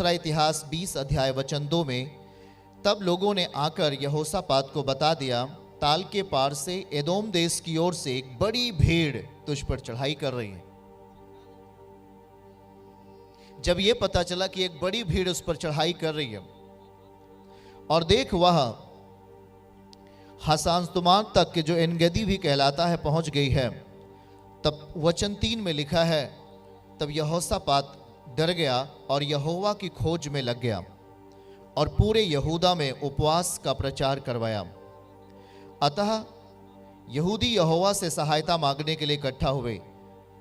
दूसरा इतिहास 20 अध्याय वचन 2 में, तब लोगों ने आकर यहोशापात को बता दिया, ताल के पार से एदोम देश की ओर से एक बड़ी भीड़ तुझ पर चढ़ाई कर रही है। जब यह पता चला कि एक बड़ी भीड़ उस पर चढ़ाई कर रही है और देख वह हसानतुमान तक के जो एनगदी भी कहलाता है पहुंच गई है, तब वचन 3 में लिखा है, तब यहोशापात डर गया और यहोवा की खोज में लग गया और पूरे यहूदा में उपवास का प्रचार करवाया। अतः यहूदी यहोवा से सहायता मांगने के लिए इकट्ठा हुए,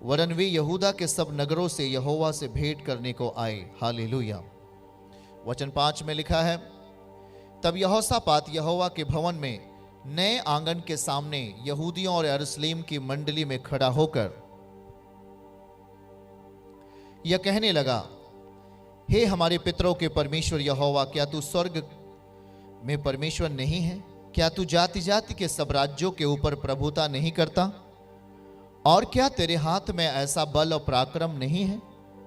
वरन वे यहूदा के सब नगरों से यहोवा से भेंट करने को आए। हालेलुया। वचन 5 में लिखा है, तब यहोशापात यहोवा के भवन में नए आंगन के सामने यहूदियों और यरूशलेम की मंडली में खड़ा होकर यह कहने लगा, हे हमारे पितरों के परमेश्वर यहोवा, क्या तू स्वर्ग में परमेश्वर नहीं है? क्या तू जाति जाति के सब राज्यों के ऊपर प्रभुता नहीं करता? और क्या तेरे हाथ में ऐसा बल और पराक्रम नहीं है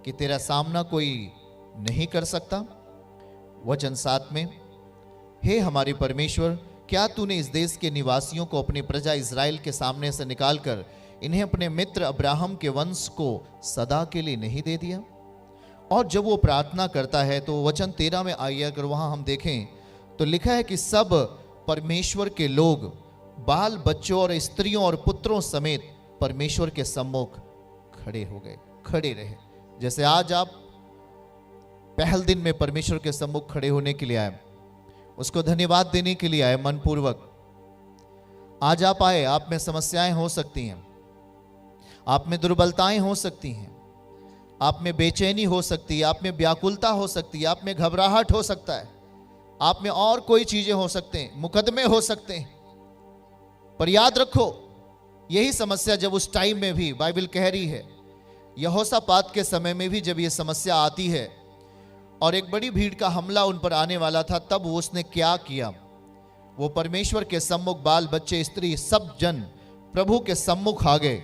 कि तेरा सामना कोई नहीं कर सकता? वचन 7 में, हे हमारे परमेश्वर, क्या तूने इस देश के निवासियों को अपनी प्रजा इज़राइल के सामने से निकालकर इन्हें अपने मित्र अब्राहम के वंश को सदा के लिए नहीं दे दिया? और जब वो प्रार्थना करता है तो वचन 13 में आइए, अगर वहां हम देखें तो लिखा है कि सब परमेश्वर के लोग बाल बच्चों और स्त्रियों और पुत्रों समेत परमेश्वर के सम्मुख खड़े हो गए, खड़े रहे। जैसे आज आप पहल दिन में परमेश्वर के सम्मुख खड़े होने के लिए आए, उसको धन्यवाद देने के लिए आए मनपूर्वक। आज आप आए, आप में समस्याएं हो सकती हैं, आप में दुर्बलताएं हो सकती हैं, आप में बेचैनी हो सकती है, आप में व्याकुलता हो सकती है, आप में घबराहट हो सकता है, आप में और कोई चीजें हो सकते हैं, मुकदमे हो सकते हैं। पर याद रखो, यही समस्या जब उस टाइम में भी बाइबल कह रही है, यहोशापात के समय में भी जब यह समस्या आती है और एक बड़ी भीड़ का हमला उन पर आने वाला था, तब उसने क्या किया? वो परमेश्वर के सम्मुख बाल बच्चे स्त्री सब जन प्रभु के सम्मुख आ गए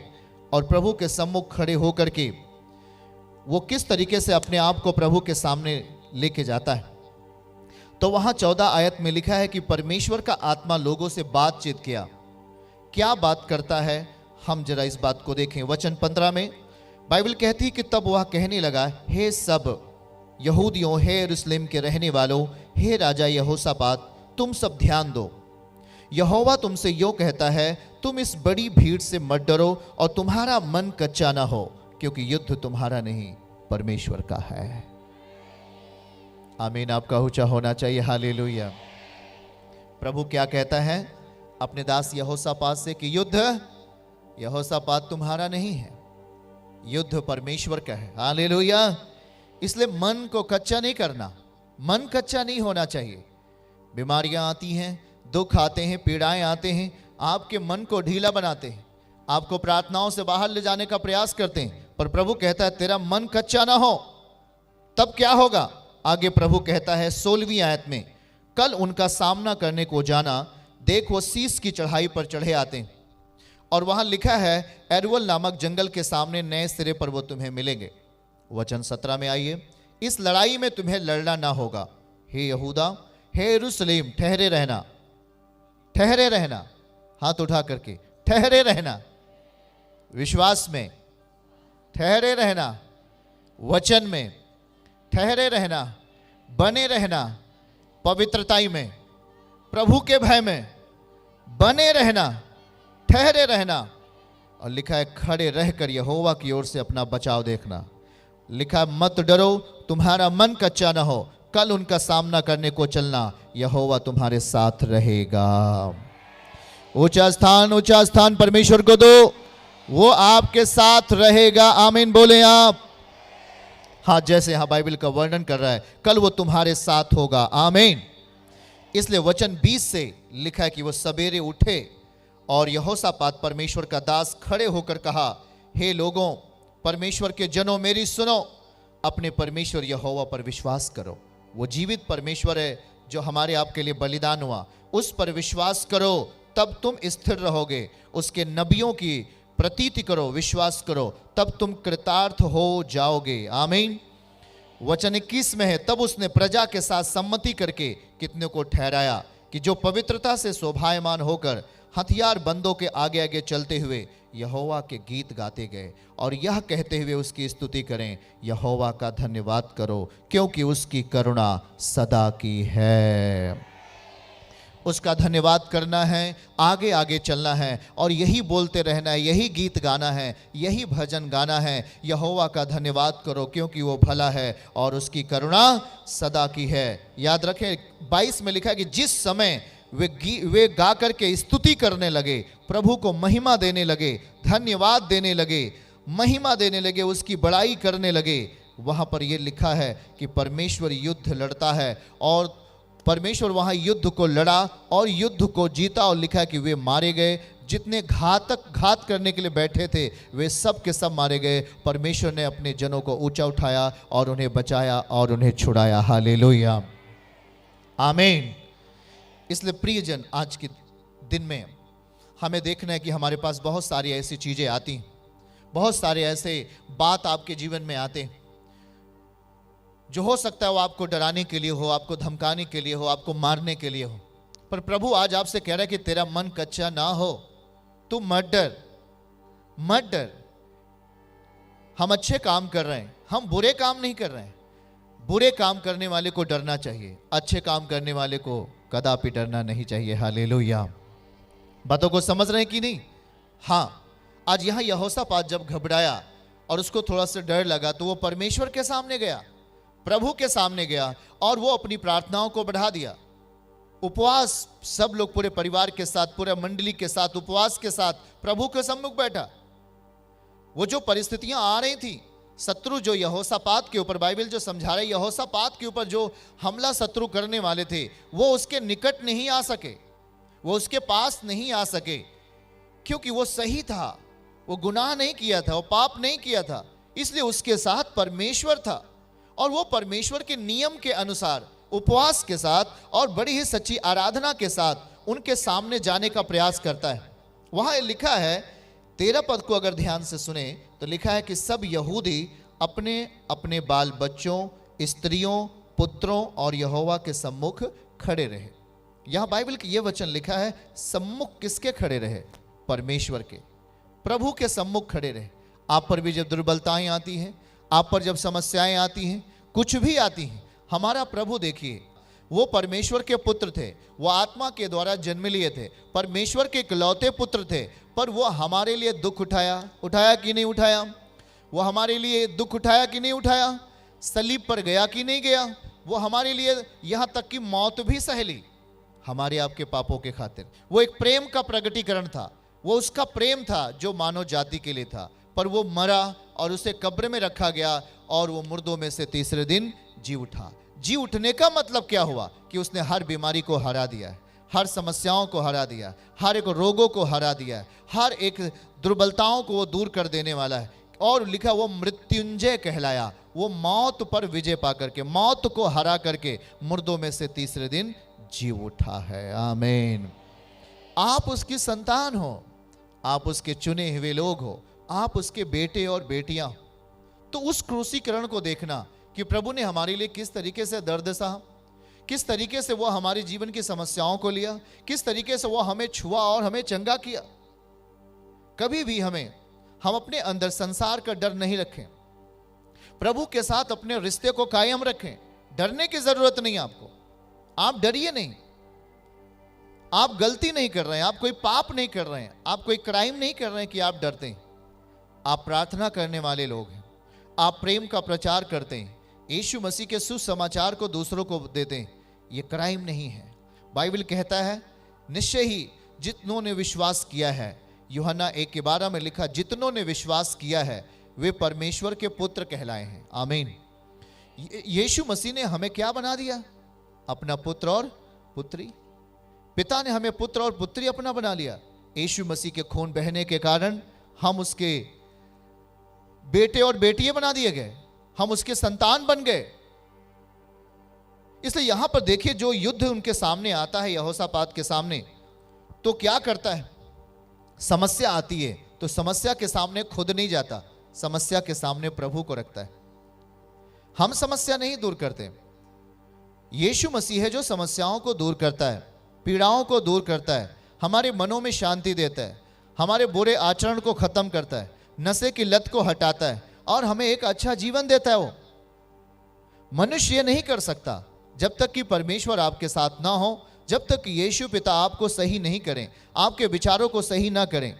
और प्रभु के सम्मुख खड़े होकर के वो किस तरीके से अपने आप को प्रभु के सामने लेके जाता है। तो वहां 14 आयत में लिखा है कि परमेश्वर का आत्मा लोगों से बातचीत किया। क्या बात करता है, हम जरा इस बात को देखें। वचन 15 में बाइबल कहती है कि तब वह कहने लगा, हे सब यहूदियों, हे यरूशलेम के रहने वालों, हे राजा यहोशापात, तुम सब ध्यान दो। यहोवा तुमसे यो कहता है, तुम इस बड़ी भीड़ से मत डरो और तुम्हारा मन कच्चा ना हो, क्योंकि युद्ध तुम्हारा नहीं परमेश्वर का है। आमीन। आपका ऊंचा होना चाहिए। हालेलुया। प्रभु क्या कहता है अपने दास यहोशापात से कि युद्ध यहोशापात तुम्हारा नहीं है, युद्ध परमेश्वर का है। हालेलुया। इसलिए मन को कच्चा नहीं करना, मन कच्चा नहीं होना चाहिए। बीमारियां आती हैं, दुख आते हैं, पीड़ाएं आते हैं, आपके मन को ढीला बनाते हैं, आपको प्रार्थनाओं से बाहर ले जाने का प्रयास करते हैं, पर प्रभु कहता है तेरा मन कच्चा ना हो। तब क्या होगा? आगे प्रभु कहता है 16वीं आयत में, कल उनका सामना करने को जाना, देख वो शीश की चढ़ाई पर चढ़े आते हैं और वहां लिखा है एरवल नामक जंगल के सामने नए सिरे पर वो तुम्हें मिलेंगे। वचन 17 में आइए, इस लड़ाई में तुम्हें लड़ना ना होगा। हे यहूदा, हे यरूशलेम, ठहरे रहना, ठहरे रहना, हाथ उठा करके ठहरे रहना, विश्वास में ठहरे रहना, वचन में ठहरे रहना, बने रहना, पवित्रताई में, प्रभु के भय में बने रहना, ठहरे रहना। और लिखा है खड़े रहकर यहोवा की ओर से अपना बचाव देखना। लिखा है मत डरो, तुम्हारा मन कच्चा ना हो, कल उनका सामना करने को चलना, यहोवा तुम्हारे साथ रहेगा। ऊंचा स्थान परमेश्वर को दो, वो आपके साथ रहेगा। आमीन बोले आप। हाँ, जैसे यहां बाइबल का वर्णन कर रहा है, कल वो तुम्हारे साथ होगा। आमीन। इसलिए वचन 20 से लिखा है कि वो सवेरे उठे और यहोशापात परमेश्वर का दास खड़े होकर कहा, हे लोगों, परमेश्वर के जनों, मेरी सुनो, अपने परमेश्वर यहोवा पर विश्वास करो। वो जीवित परमेश्वर है जो हमारे आपके लिए बलिदान हुआ, उस पर विश्वास करो, तब तुम स्थिर रहोगे। उसके नबियों की प्रतीति करो, विश्वास करो, तब तुम कृतार्थ हो जाओगे। आमीन। वचन 21 में है, तब उसने प्रजा के साथ सम्मति करके कितने को ठहराया कि जो पवित्रता से शोभायमान होकर हथियार बंदों के आगे आगे चलते हुए यहोवा के गीत गाते गए और यह कहते हुए उसकी स्तुति करें, यहोवा का धन्यवाद करो क्योंकि उसकी करुणा सदा की है। उसका धन्यवाद करना है, आगे आगे चलना है और यही बोलते रहना है, यही गीत गाना है, यही भजन गाना है, यहोवा का धन्यवाद करो क्योंकि वो भला है और उसकी करुणा सदा की है। याद रखें 22 में लिखा है कि जिस समय वे गा करके स्तुति करने लगे, प्रभु को महिमा देने लगे, धन्यवाद देने लगे, महिमा देने लगे, उसकी बड़ाई करने लगे, वहां पर यह लिखा है कि परमेश्वर युद्ध लड़ता है और परमेश्वर वहां युद्ध को लड़ा और युद्ध को जीता और लिखा है कि वे मारे गए। जितने घात करने के लिए बैठे थे वे सब के सब मारे गए। परमेश्वर ने अपने जनों को ऊंचा उठाया और उन्हें बचाया और उन्हें छुड़ाया। हालेलुया, आमीन। इसलिए प्रियजन, आज के दिन में हमें देखना है कि हमारे पास बहुत सारी ऐसी चीजें आती, बहुत सारे ऐसे बात आपके जीवन में आते जो हो सकता है वो आपको डराने के लिए हो, आपको धमकाने के लिए हो, आपको मारने के लिए हो। पर प्रभु आज आपसे कह रहा है कि तेरा मन कच्चा ना हो, तू मत डर, मत डर। हम अच्छे काम कर रहे हैं, हम बुरे काम नहीं कर रहे हैं। बुरे काम करने वाले को डरना चाहिए, अच्छे काम करने वाले को कदापि डरना नहीं चाहिए। हालेलुया, बातों को समझ रहे हैं कि नहीं? हाँ, आज यहां यहोशापात जब घबराया और उसको थोड़ा सा डर लगा तो वो परमेश्वर के सामने गया, प्रभु के सामने गया और वो अपनी प्रार्थनाओं को बढ़ा दिया। उपवास, सब लोग पूरे परिवार के साथ, पूरे मंडली के साथ, उपवास के साथ प्रभु के सम्मुख बैठा। वो जो परिस्थितियां आ रही थी, शत्रु जो यहोशापात के ऊपर, बाइबल जो समझा रहे, यहोशापात के ऊपर जो हमला शत्रु करने वाले थे वो उसके निकट नहीं आ सके, वो उसके पास नहीं आ सके क्योंकि वो सही था, वो गुनाह नहीं किया था, वो पाप नहीं किया था, इसलिए उसके साथ परमेश्वर था। और वो परमेश्वर के नियम के अनुसार उपवास के साथ और बड़ी ही सच्ची आराधना के साथ उनके सामने जाने का प्रयास करता है। वहां लिखा है 13 पद को अगर ध्यान से सुने तो लिखा है कि सब यहूदी अपने अपने बाल बच्चों, स्त्रियों, पुत्रों और यहोवा के सम्मुख खड़े रहे। यहां बाइबल की यह वचन लिखा है, सम्मुख किसके खड़े रहे? परमेश्वर के, प्रभु के सम्मुख खड़े रहे। आप पर भी जब दुर्बलताएं आती हैं, आप पर जब समस्याएं आती हैं, कुछ भी आती हैं, हमारा प्रभु देखिए, वो परमेश्वर के पुत्र थे, वो आत्मा के द्वारा जन्म लिए थे, परमेश्वर के इकलौते पुत्र थे, पर वो हमारे लिए दुख उठाया कि नहीं उठाया? वो हमारे लिए दुख उठाया कि नहीं उठाया? सलीब पर गया कि नहीं गया? वो हमारे लिए यहां तक कि मौत भी सह ली हमारे आपके पापों के खातिर। वो एक प्रेम का प्रगटीकरण था, वो उसका प्रेम था जो मानव जाति के लिए था। पर वो मरा और उसे कब्र में रखा गया और वो मुर्दों में से तीसरे दिन जी उठा। जी उठने का मतलब क्या हुआ? कि उसने हर बीमारी को हरा दिया है, हर समस्याओं को हरा दिया, हर एक रोगों को हरा दिया, हर एक दुर्बलताओं को वो दूर कर देने वाला है। और लिखा वो मृत्युंजय कहलाया, वो मौत पर विजय पा करके, मौत को हरा करके मुर्दों में से तीसरे दिन जी उठा है। आमीन। आप उसकी संतान हो, आप उसके चुने हुए लोग हो, आप उसके बेटे और बेटियां। तो उस क्रूसीकरण को देखना कि प्रभु ने हमारे लिए किस तरीके से दर्द सहा, किस तरीके से वो हमारे जीवन की समस्याओं को लिया, किस तरीके से वो हमें छुआ और हमें चंगा किया। कभी भी हम अपने अंदर संसार का डर नहीं रखें, प्रभु के साथ अपने रिश्ते को कायम रखें। डरने की जरूरत नहीं आपको, आप डरिए नहीं। आप गलती नहीं कर रहे हैं, आप कोई पाप नहीं कर रहे हैं, आप कोई क्राइम नहीं कर रहे हैं कि आप डरते हैं। आप प्रार्थना करने वाले लोग हैं, आप प्रेम का प्रचार करते हैं, यीशु मसीह के सुसमाचार को दूसरों को देते हैं। ये क्राइम नहीं है। बाइबल कहता है निश्चय ही जितनों ने विश्वास किया है, यूहन्ना 1:12 में लिखा, जितनों ने विश्वास किया है वे परमेश्वर के पुत्र कहलाए हैं। आमीन। यीशु मसीह ने हमें क्या बना दिया? अपना पुत्र और पुत्री। पिता ने हमें पुत्र और पुत्री अपना बना लिया। यीशु मसीह के खून बहने के कारण हम उसके बेटे और बेटियां बना दिए गए, हम उसके संतान बन गए। इसलिए यहां पर देखिए, जो युद्ध उनके सामने आता है, यहोशापात के सामने, तो क्या करता है? समस्या आती है तो समस्या के सामने खुद नहीं जाता, समस्या के सामने प्रभु को रखता है। हम समस्या नहीं दूर करते, यीशु मसीह है जो समस्याओं को दूर करता है, पीड़ाओं को दूर करता है, हमारे मनों में शांति देता है, हमारे बुरे आचरण को खत्म करता है, नशे की लत को हटाता है और हमें एक अच्छा जीवन देता है। वो मनुष्य ये नहीं कर सकता जब तक कि परमेश्वर आपके साथ ना हो, जब तक कि यीशु पिता आपको सही नहीं करें, आपके विचारों को सही ना करें।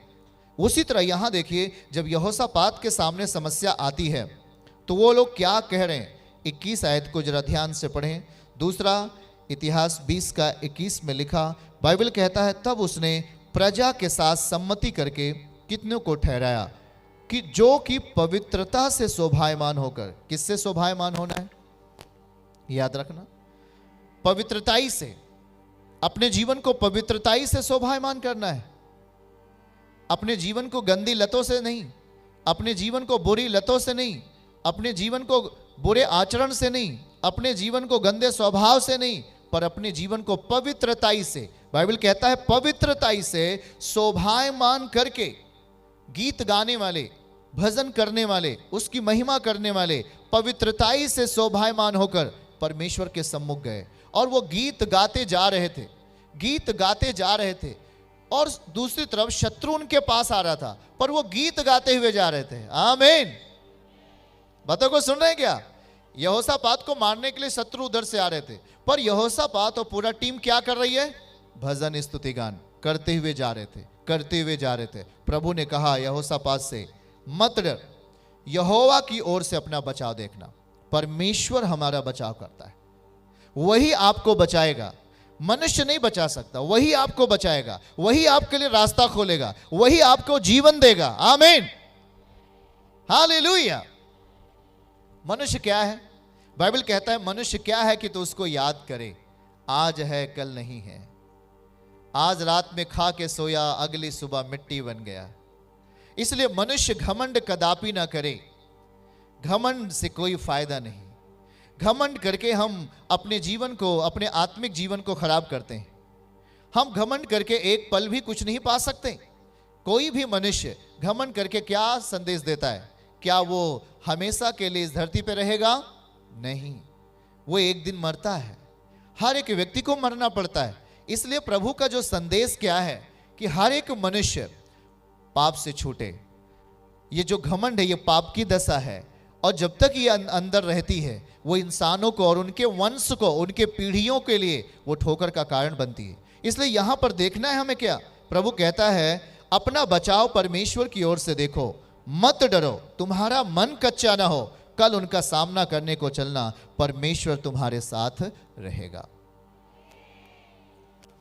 उसी तरह यहां देखिए, जब यहोशापात के सामने समस्या आती है तो वो लोग क्या कह रहे हैं। 21 आयत को जरा ध्यान से पढ़ें। दूसरा इतिहास 20 का 21 में लिखा, बाइबल कहता है, तब उसने प्रजा के साथ सम्मति करके कितनों को ठहराया कि जो कि पवित्रता से शोभायमान होकर, किससे शोभायमान होना है, याद रखना, पवित्रताई से, अपने जीवन को पवित्रताई से शोभायमान करना है। अपने जीवन को गंदी लतों से नहीं, अपने जीवन को बुरी लतों से नहीं, अपने जीवन को बुरे आचरण से नहीं, अपने जीवन को गंदे स्वभाव से नहीं, पर अपने जीवन को पवित्रताई से, बाइबल कहता है पवित्रताई से शोभायमान करके, गीत गाने वाले, भजन करने वाले, उसकी महिमा करने वाले पवित्रताई से शोभायमान होकर परमेश्वर के सम्मुख गए। और वो गीत गाते जा रहे थे, गीत गाते जा रहे थे, और दूसरी तरफ शत्रु उनके पास आ रहा था, पर वो गीत गाते हुए जा रहे थे। आमीन। बातों को सुन रहे हैं क्या? यहोशापात को मारने के लिए शत्रु उधर से आ रहे थे, पर यहोशापात और पूरा टीम क्या कर रही है? भजन स्तुति गान करते हुए जा रहे थे, करते हुए जा रहे थे। प्रभु ने कहा यहोशापात से, मत डर, यहोवा की ओर से अपना बचाव देखना। परमेश्वर हमारा बचाव करता है, वही आपको बचाएगा, मनुष्य नहीं बचा सकता, वही आपको बचाएगा, वही आपके लिए रास्ता खोलेगा, वही आपको जीवन देगा। आमीन, हालेलुया। मनुष्य क्या है? बाइबल कहता है मनुष्य क्या है कि तो उसको याद करे, आज है कल नहीं है, आज रात में खा के सोया, अगली सुबह मिट्टी बन गया। इसलिए मनुष्य घमंड कदापि ना करे, घमंड से कोई फायदा नहीं। घमंड करके हम अपने जीवन को, अपने आत्मिक जीवन को खराब करते हैं। हम घमंड करके एक पल भी कुछ नहीं पा सकते। कोई भी मनुष्य घमंड करके क्या संदेश देता है? क्या वो हमेशा के लिए इस धरती पर रहेगा? नहीं, वो एक दिन मरता है। हर एक व्यक्ति को मरना पड़ता है। इसलिए प्रभु का जो संदेश क्या है कि हर एक मनुष्य पाप से छूटे। ये जो घमंड है ये पाप की दशा है, और जब तक ये अंदर रहती है वो इंसानों को और उनके वंश को, उनके पीढ़ियों के लिए वो ठोकर का कारण बनती है। इसलिए यहां पर देखना है हमें क्या? प्रभु कहता है अपना बचाव परमेश्वर की ओर से देखो, मत डरो, तुम्हारा मन कच्चा ना हो, कल उनका सामना करने को चलना, परमेश्वर तुम्हारे साथ रहेगा।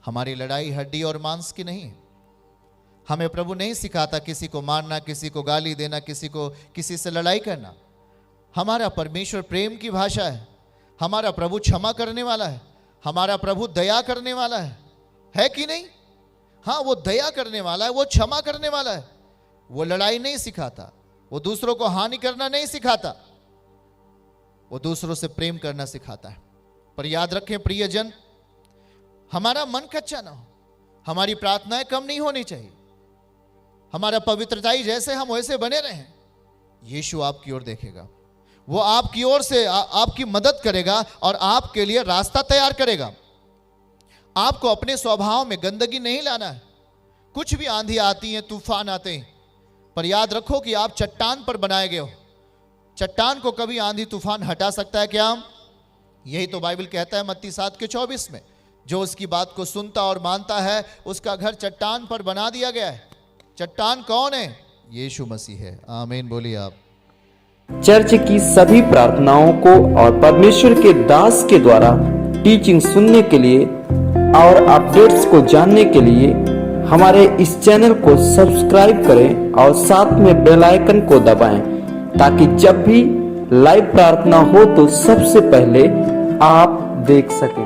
हमारी लड़ाई हड्डी और मांस की नहीं है। हमें प्रभु नहीं सिखाता किसी को मारना, किसी को गाली देना, किसी से लड़ाई करना। हमारा परमेश्वर प्रेम की भाषा है। हमारा प्रभु क्षमा करने वाला है, हमारा प्रभु दया करने वाला है कि नहीं? हाँ, वो दया करने वाला है, वो क्षमा करने वाला है। वो लड़ाई नहीं सिखाता, वो दूसरों को हानि करना नहीं सिखाता, वो दूसरों से प्रेम करना सिखाता है। पर याद रखें प्रियजन, हमारा मन कच्चा ना हो, हमारी प्रार्थनाएं कम नहीं होनी चाहिए, हमारा पवित्रताई जैसे हम वैसे बने रहें। यीशु आपकी ओर देखेगा, वो आपकी ओर से आपकी मदद करेगा और आपके लिए रास्ता तैयार करेगा। आपको अपने स्वभाव में गंदगी नहीं लाना है। कुछ भी आंधी आती है, तूफान आते हैं, पर याद रखो कि आप चट्टान पर बनाए गए हो। चट्टान को कभी आंधी तूफान हटा सकता है क्या? यही तो बाइबल कहता है मत्ती 7:24 में, जो उसकी बात को सुनता और मानता है उसका घर चट्टान पर बना दिया गया है। चट्टान कौन है? यीशु मसीह है। आमीन बोलिए आप। चर्च की सभी प्रार्थनाओं को और परमेश्वर के दास के द्वारा टीचिंग सुनने के लिए और अपडेट्स को जानने के लिए हमारे इस चैनल को सब्सक्राइब करें और साथ में बेल आइकन को दबाएं, ताकि जब भी लाइव प्रार्थना हो तो सबसे पहले आप देख सकें।